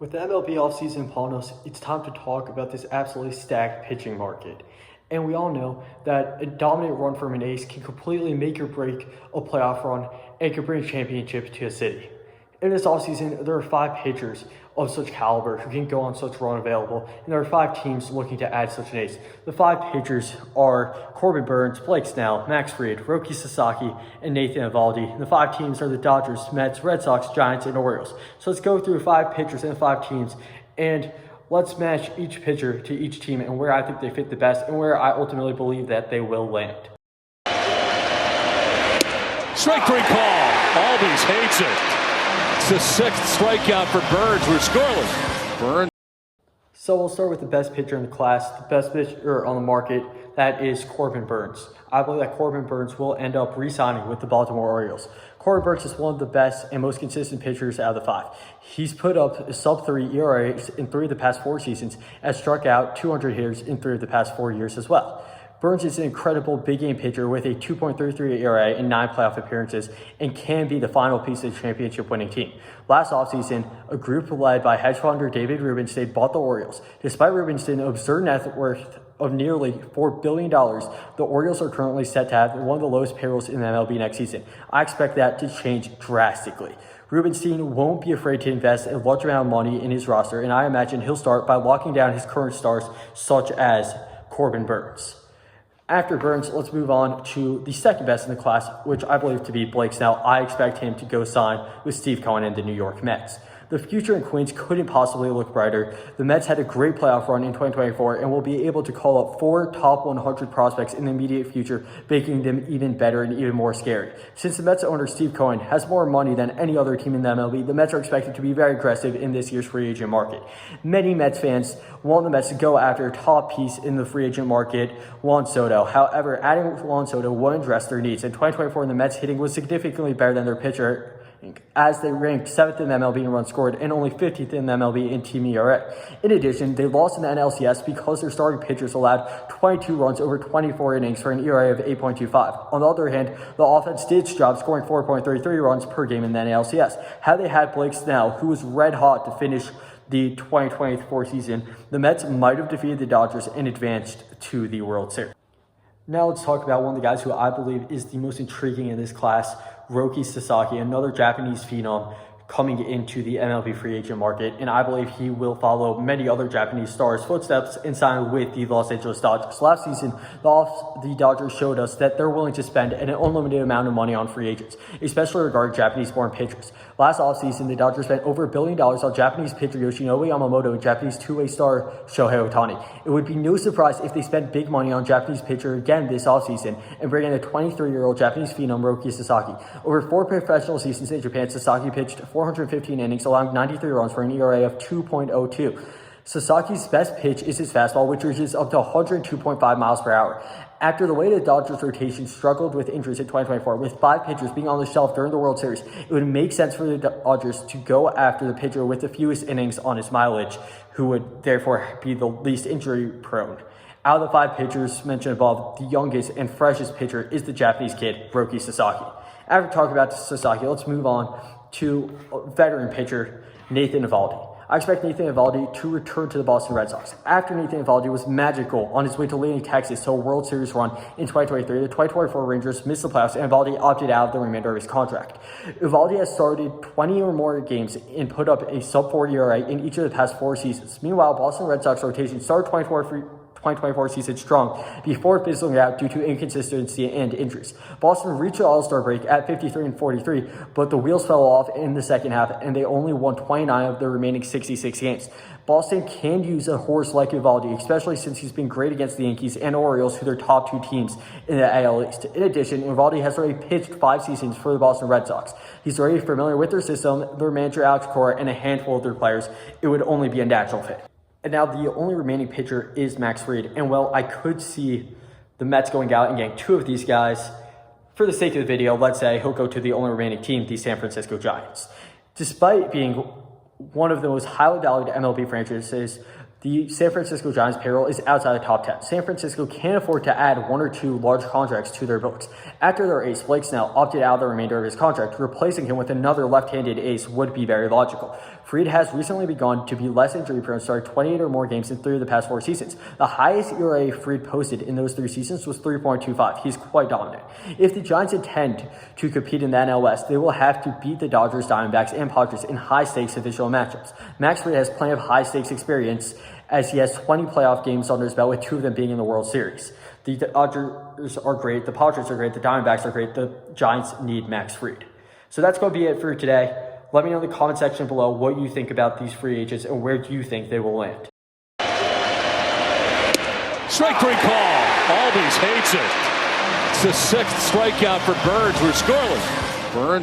With the MLB offseason upon us, it's time to talk about this absolutely stacked pitching market. And we all know that a dominant run from an ace can completely make or break a playoff run and can bring a championship to a city. In this offseason, there are 5 pitchers of such caliber who can go on such run available, and there are 5 teams looking to add such an ace. The 5 pitchers are Corbin Burnes, Blake Snell, Max Fried, Roki Sasaki, and Nathan Eovaldi. The 5 teams are the Dodgers, Mets, Red Sox, Giants, and Orioles. So let's go through 5 pitchers and 5 teams, and let's match each pitcher to each team and where I think they fit the best and where I ultimately believe that they will land. Strike 3 call. Albies hates it. It's the 6th strikeout for Burnes. We're scoreless. Burnes. So we'll start with the best pitcher in the class, the best pitcher on the market. That is Corbin Burnes. I believe that Corbin Burnes will end up re-signing with the Baltimore Orioles. Corbin Burnes is one of the best and most consistent pitchers out of the 5. He's put up sub-3 ERAs in 3 of the past 4 seasons and struck out 200 hitters in 3 of the past 4 years as well. Burnes is an incredible big-game pitcher with a 2.33 ERA in 9 playoff appearances and can be the final piece of the championship-winning team. Last offseason, a group led by hedge funder David Rubenstein bought the Orioles. Despite Rubenstein's absurd net worth of nearly $4 billion, the Orioles are currently set to have one of the lowest payrolls in the MLB next season. I expect that to change drastically. Rubenstein won't be afraid to invest a large amount of money in his roster, and I imagine he'll start by locking down his current stars, such as Corbin Burnes. After Burnes, let's move on to the second best in the class, which I believe to be Blake Snell. I expect him to go sign with Steve Cohen and the New York Mets. The future in Queens couldn't possibly look brighter. The Mets had a great playoff run in 2024 and will be able to call up 4 top 100 prospects in the immediate future, making them even better and even more scary. Since the Mets owner Steve Cohen has more money than any other team in the MLB, the Mets are expected to be very aggressive in this year's free agent market. Many Mets fans want the Mets to go after a top piece in the free agent market, Juan Soto. However, adding Juan Soto won't address their needs. In 2024, the Mets hitting was significantly better than their pitcher, as they ranked 7th in the MLB in runs scored and only 50th in the MLB in team ERA. In addition, they lost in the NLCS because their starting pitchers allowed 22 runs over 24 innings for an ERA of 8.25. On the other hand, the offense did its job, scoring 4.33 runs per game in the NLCS. Had they had Blake Snell, who was red hot to finish the 2024 season, the Mets might have defeated the Dodgers and advanced to the World Series. Now let's talk about one of the guys who I believe is the most intriguing in this class, Roki Sasaki, another Japanese phenom coming into the MLB free agent market, and I believe he will follow many other Japanese stars' footsteps and sign with the Los Angeles Dodgers. Last season, the Dodgers showed us that they're willing to spend an unlimited amount of money on free agents, especially regarding Japanese-born pitchers. Last offseason, the Dodgers spent over $1 billion on Japanese pitcher Yoshinobu Yamamoto and Japanese two-way star Shohei Ohtani. It would be no surprise if they spent big money on Japanese pitcher again this offseason and bring in a 23-year-old Japanese phenom Roki Sasaki. Over 4 professional seasons in Japan, Sasaki pitched 415 innings, allowing 93 runs for an ERA of 2.02. Sasaki's best pitch is his fastball, which reaches up to 102.5 miles per hour. After the way the Dodgers rotation struggled with injuries in 2024, with 5 pitchers being on the shelf during the World Series, it would make sense for the Dodgers to go after the pitcher with the fewest innings on his mileage, who would therefore be the least injury prone. Out of the 5 pitchers mentioned above, the youngest and freshest pitcher is the Japanese kid, Roki Sasaki. After talking about Sasaki, let's move on to veteran pitcher Nathan Eovaldi. I expect Nathan Eovaldi to return to the Boston Red Sox. After Nathan Eovaldi was magical on his way to leading Texas to a World Series run in 2023, the 2024 Rangers missed the playoffs and Eovaldi opted out of the remainder of his contract. Eovaldi has started 20 or more games and put up a sub-4 ERA in each of the past 4 seasons. Meanwhile, Boston Red Sox rotation started 2024 season strong before fizzling out due to inconsistency and injuries. Boston reached the All-Star break at 53-43, but the wheels fell off in the second half and they only won 29 of their remaining 66 games. Boston can use a horse like Eovaldi, especially since he's been great against the Yankees and Orioles, who are their top 2 teams in the AL East. In addition, Eovaldi has already pitched 5 seasons for the Boston Red Sox. He's already familiar with their system, their manager Alex Cora, and a handful of their players. It would only be a natural fit. And now the only remaining pitcher is Max Fried. And well, I could see the Mets going out and getting 2 of these guys. For the sake of the video, let's say he'll go to the only remaining team, the San Francisco Giants. Despite being one of the most highly valued MLB franchises, the San Francisco Giants payroll is outside the top 10. San Francisco can't afford to add 1 or 2 large contracts to their books. After their ace, Blake Snell, opted out of the remainder of his contract, replacing him with another left-handed ace would be very logical. Fried has recently begun to be less injury prone, starting 28 or more games in 3 of the past 4 seasons. The highest ERA Fried posted in those 3 seasons was 3.25. He's quite dominant. If the Giants intend to compete in the NL West, they will have to beat the Dodgers, Diamondbacks, and Padres in high-stakes divisional matchups. Max Fried has plenty of high-stakes experience, as he has 20 playoff games under his belt, with 2 of them being in the World Series. The Dodgers are great, the Padres are great, the Diamondbacks are great, the Giants need Max Fried. So that's going to be it for today. Let me know in the comment section below what you think about these free agents and where do you think they will land. Strike 3 call. Albies hates it. It's the 6th strikeout for Burns. We're scoreless. Burns